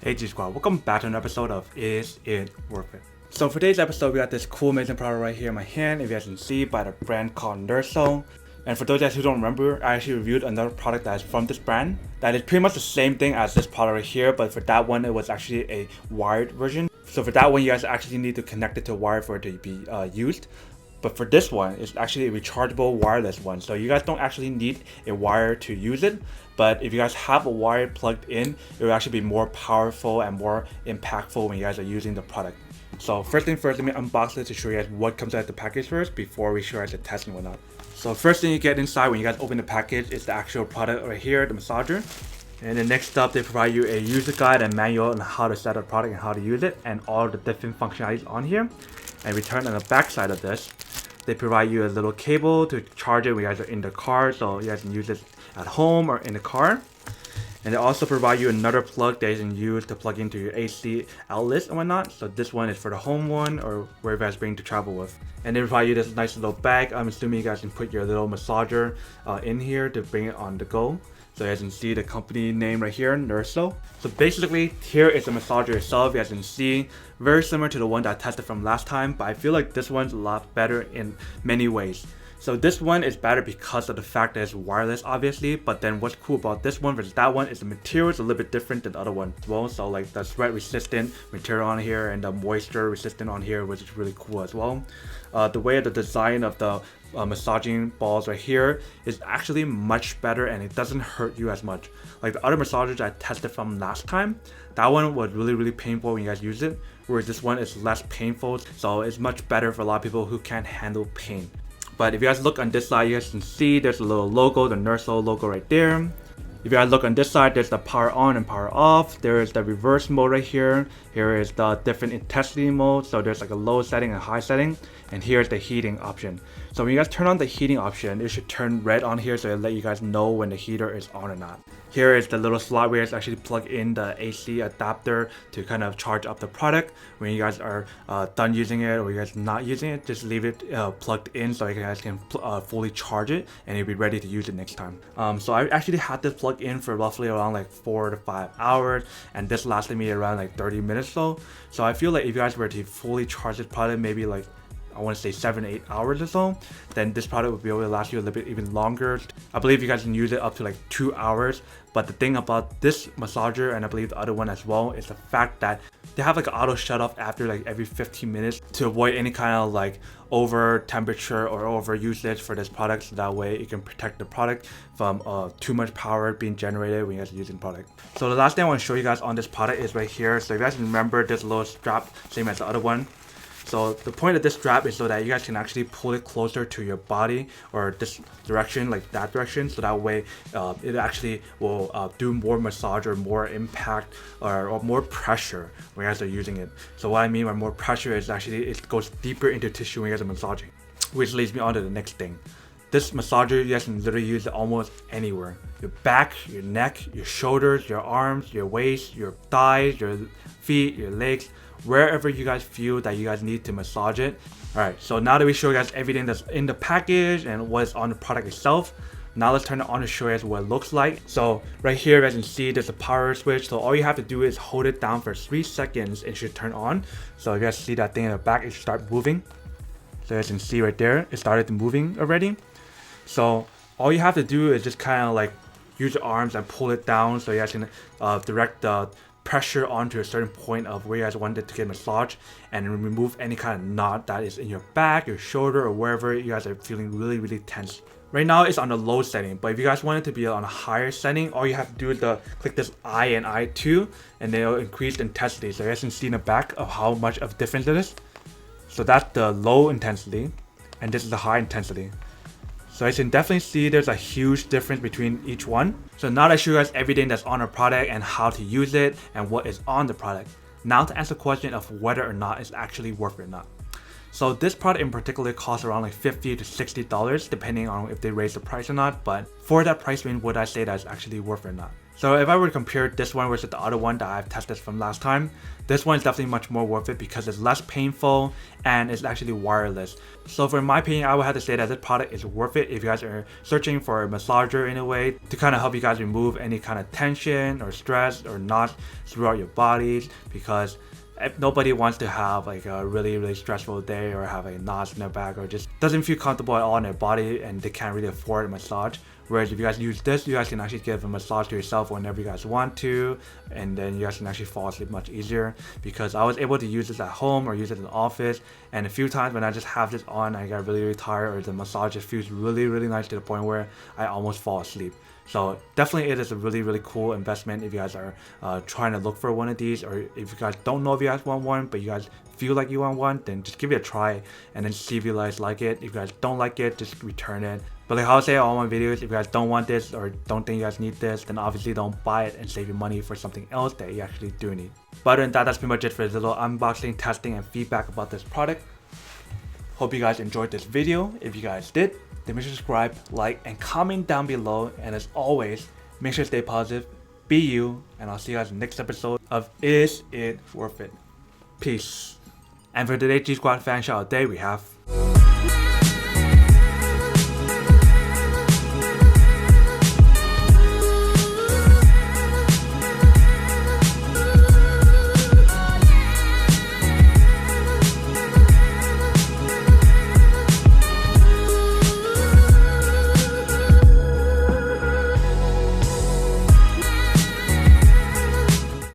Hey G Squad, welcome back to an episode of Is It Worth It? So for today's episode, we got this cool amazing product right here in my hand, if you guys can see, by the brand called NURSAL. And for those of you guys who don't remember, I actually reviewed another product that is from this brand that is pretty much the same thing as this product right here, but for that one it was actually a wired version. So for that one you guys actually need to connect it to a wire for it to be used. But for this one, it's actually a rechargeable wireless one. So you guys don't actually need a wire to use it. But if you guys have a wire plugged in, it will actually be more powerful and more impactful when you guys are using the product. So first thing first, let me unbox it to show you guys what comes out of the package first before we show you guys the test and whatnot. So first thing you get inside when you guys open the package is the actual product right here, the massager. And then next up, they provide you a user guide and manual on how to set up the product and how to use it and all the different functionalities on here. And return on the back side of this, they provide you a little cable to charge it when you guys are in the car, so you guys can use it at home or in the car. And they also provide you another plug that you can use to plug into your AC outlets and whatnot. So this one is for the home one or where you guys bring to travel with. And they provide you this nice little bag. I'm assuming you guys can put your little massager in here to bring it on the go. So you guys can see the company name right here, NURSAL. So basically, here is the massager itself. You guys can see, very similar to the one that I tested from last time, but I feel like this one's a lot better in many ways. So this one is better because of the fact that it's wireless, obviously, but then what's cool about this one versus that one is the material is a little bit different than the other one as well. So like the sweat resistant material on here and the moisture resistant on here, which is really cool as well. The way the design of the massaging balls right here is actually much better and it doesn't hurt you as much. Like the other massagers I tested from last time, that one was really painful when you guys use it, whereas this one is less painful, so it's much better for a lot of people who can't handle pain. But if you guys look on this side, you guys can see there's a little logo, the NURSAL logo right there. If you guys look on this side, there's the power on and power off. There is the reverse mode right here. Here is the different intensity mode. So there's like a low setting and a high setting. And here's the heating option. So when you guys turn on the heating option, it should turn red on here so it'll let you guys know when the heater is on or not. Here is the little slot where you guys actually plug in the AC adapter to kind of charge up the product. When you guys are done using it or you guys not using it, just leave it plugged in so you guys can fully charge it and you'll be ready to use it next time. So I actually had this plugged in for roughly around like 4 to 5 hours, and this lasted me around like 30 minutes though. So I feel like if you guys were to fully charge this product, maybe like I want to say 7 to 8 hours or so, then this product will be able to last you a little bit even longer. I believe you guys can use it up to like 2 hours. But the thing about this massager, and I believe the other one as well, is the fact that they have like an auto shut off after like every 15 minutes to avoid any kind of like over temperature or over usage for this product, so that way it can protect the product from too much power being generated when you guys are using the product. So the last thing I want to show you guys on this product is right here. So if you guys remember this little strap, same as the other one. So the point of this strap is so that you guys can actually pull it closer to your body or this direction, like that direction, so that way it actually will do more massage or more impact or more pressure when you guys are using it. So what I mean by more pressure is actually it goes deeper into tissue when you guys are massaging, which leads me on to the next thing. This massager, you guys can literally use it almost anywhere. Your back, your neck, your shoulders, your arms, your waist, your thighs, your feet, your legs, wherever you guys feel that you guys need to massage it. Alright, so now that we show you guys everything that's in the package and what is on the product itself, now let's turn it on to show you guys what it looks like. So right here, as you can see, there's a power switch. So all you have to do is hold it down for 3 seconds and it should turn on. So you guys see that thing in the back, it should start moving. So as you can see right there, it started moving already. So all you have to do is just kind of like use your arms and pull it down so you guys can direct the pressure onto a certain point of where you guys want it to get massaged and remove any kind of knot that is in your back, your shoulder, or wherever you guys are feeling really tense. Right now it's on the low setting, but if you guys want it to be on a higher setting, all you have to do is click this I and I2 and then it'll increase the intensity. So you guys can see in the back of how much of a difference it is. So that's the low intensity and this is the high intensity. So as you can definitely see, there's a huge difference between each one. So now that I show you guys everything that's on our product and how to use it and what is on the product, now to answer the question of whether or not it's actually worth it or not. So this product in particular costs around like $50 to $60 depending on if they raise the price or not, but for that price range, would I say that's actually worth it or not? So if I were to compare this one versus the other one that I've tested from last time, this one is definitely much more worth it because it's less painful and it's actually wireless. So for my opinion, I would have to say that this product is worth it if you guys are searching for a massager in a way to kind of help you guys remove any kind of tension or stress or knots throughout your bodies, because nobody wants to have like a really stressful day or have a knots in their back or just doesn't feel comfortable at all in their body and they can't really afford a massage. Whereas if you guys use this, you guys can actually give a massage to yourself whenever you guys want to, and then you guys can actually fall asleep much easier, because I was able to use this at home or use it in the office, and a few times when I just have this on, I got really tired or the massage just feels really nice to the point where I almost fall asleep. So definitely it is a really cool investment if you guys are trying to look for one of these, or if you guys don't know if you guys want one but you guys feel like you want one, then just give it a try and then see if you guys like it. If you guys don't like it, just return it. But like how I say in all my videos, if you guys don't want this or don't think you guys need this, then obviously don't buy it and save your money for something else that you actually do need. But other than that, that's pretty much it for this little unboxing, testing, and feedback about this product. Hope you guys enjoyed this video. If you guys did, then make sure to subscribe, like, and comment down below. And as always, make sure to stay positive, be you, and I'll see you guys in the next episode of Is It Worth It? Peace. And for today's G Squad fan shout out day, we have